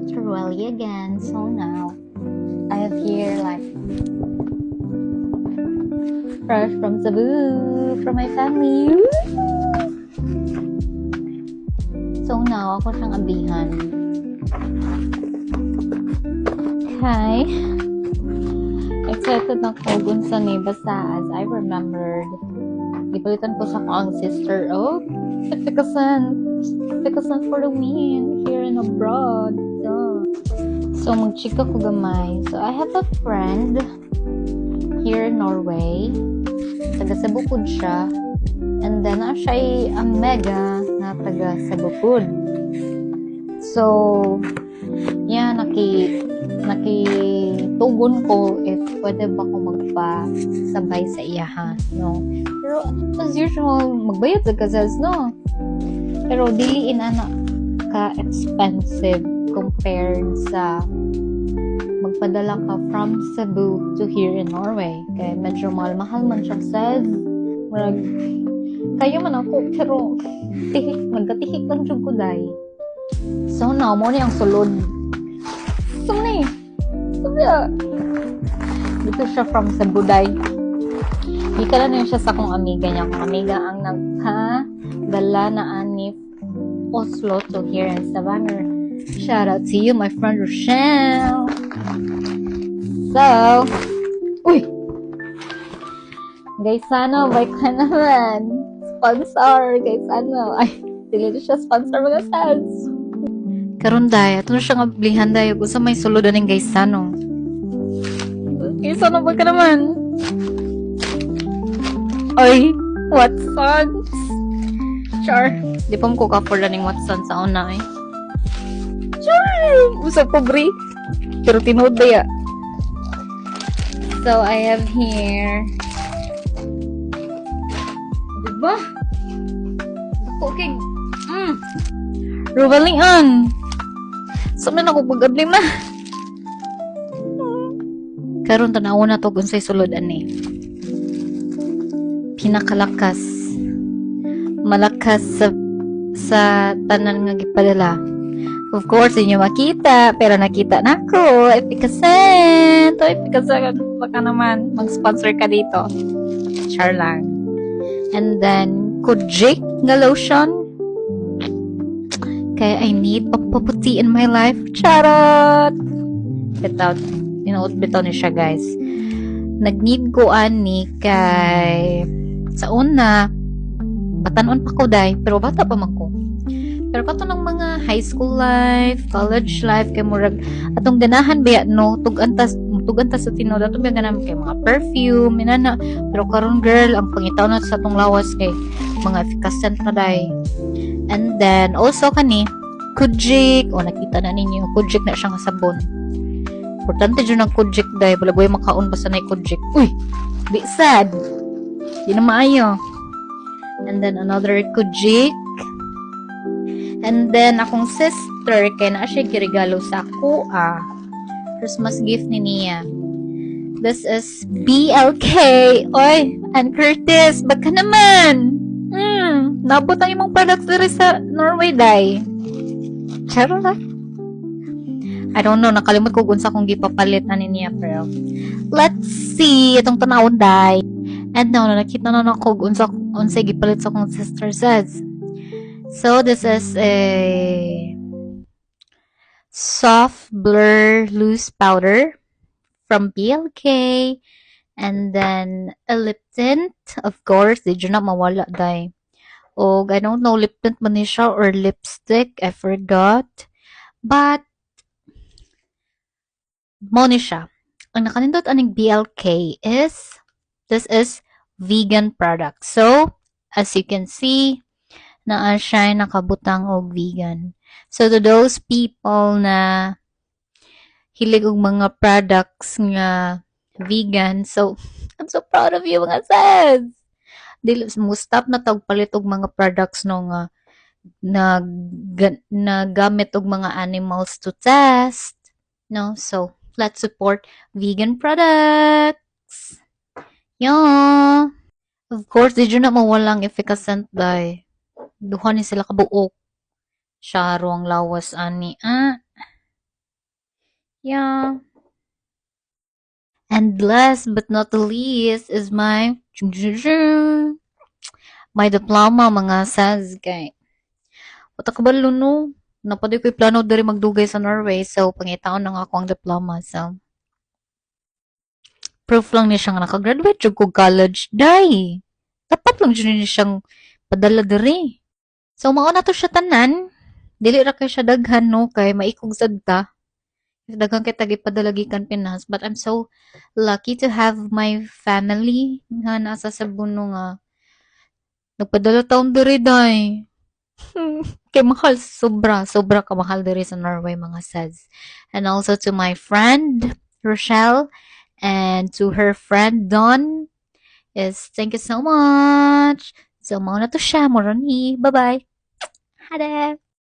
Dr. Welly again. So now I have here like fresh from Cebu from my family. So now ako siyang abihan. Hi. Excited ako kung sa ni basta as I remembered. Ipalitan ko sa ang sister. Oh, Pikasan for the win here and abroad. Duh. So mag-chika ko gamay. So I have a friend here in Norway. Taga Cebu pud siya. And then siya ay ang mega na taga Cebu pud. So yeah, nakitugon ko if pwede ba ko magpa-sabay sa iyaha, no? Pero as usual, magbayad sa kasas, no? Pero diliin ka-expensive compared sa magpadala ka from Cebu to here in Norway. Kaya medyo mahal man siya says. Kayo man ako, pero nagkatihik lang jud ko day. So now, mo ni ang sulod. Sumni. Dito siya from Cebu day. Ikala na siya sa akong amiga niya. Akong amiga ang nagpadala na ani Oslo to here in Stavanger. Shout out to you, my friend Rochelle. So, uy! Guys, ano, bike ka naman. Sponsor, guys, ano. Ay, dili na siya sponsor mga sads. Karon day, ato na siya nga blihan day. Kung sa may suludan ng guys, ano. Guys, ano ba ka naman? Ay, Watsons. Char. Di pa mo ka-afford ng Watsons sa una eh. Char! Usap pobre. Pero tinood ba ya? So, I have here. Diba? Okay. Rubalingan. Saan na ako pag-adli ma? Karon tanaw na to kung sa'y sulod ani. Pinakalakas. Malakas sa tanan nga gipadala. Of course, inyo makita, pero nakita na ko. Epikasen! To epikasen baka naman mag-sponsor ka dito. Char lang. And then Kojic nga lotion. Kaya I need papaputi in my life. Charot! Bitaw ni siya guys. Nag-need ko ani kay sa una batanon pa ko day, pero bata pa man ko. Pero kato ng mga high school life, college life kay murag atong ganahan ba no tugan ta sa tinuod ato ba ganahan kay mga perfume inana. Pero karon girl ang pangitaw na sa atong lawas kay mga efficacent na day. And then also kani Kojic, nakita na ninyo Kojic na siya nga sabon. Importante dyan ang Kojic day, balagoy makaon basta na Kojic. Uy, di sad. Di na maayo. And then another Kojic. And then akong sister kay na siya giregalo sa ako Christmas gift ni niya. This is BLK. Oy, and Curtis, baka naman. Nabot ang imong products diri sa Norway day. Charo lang. I don't know, nakalimot ko kung sa kong gipapalit ani niya pero let's see itong tanawon day. And now nakita na ako kung sa unsay gipalit sa kong sister says. So this is a soft blur loose powder from BLK, and then a lip tint, of course, did you not mawala day. O I don't know, lip tint man ni siya or lipstick, I forgot. But mo ni siya. Ang nakanindot aning BLK is this is vegan product. So as you can see, naa siya nakabutang og vegan. So to those people na hilig og mga products nga vegan, so I'm so proud of you mga sis. Dili mo stop na tawag palit og mga products no nga na gamit og mga animals to test, no? So let's support vegan products. Yeah. Of course, did you na mawalang efficacent day. Duha ni sila kabuok. Syaro ang lawas ani. Yeah. And last but not the least is my my diploma mga sas kay. Wata kabalo no. Napadi ko'y plano diri magdugay sa Norway so pangitaon na nga ako ang diploma so proof lang ni siya nga nakagraduate jud ko college dai. Dapat lang jud ni siyang padala diri. So mao na to siya tanan. Dili ra kay siya daghan no kay maikog sad ta. Daghang kita gipadalagikan Pinas but I'm so lucky to have my family nga nasa Cebu no nga nagpadala taon diri day. Kay mahal sobra sobra ka mahal diri sa Norway mga sads. And also to my friend Rochelle and to her friend Dawn is thank you so much. So mao na to siya mo ni. Bye bye. Hada.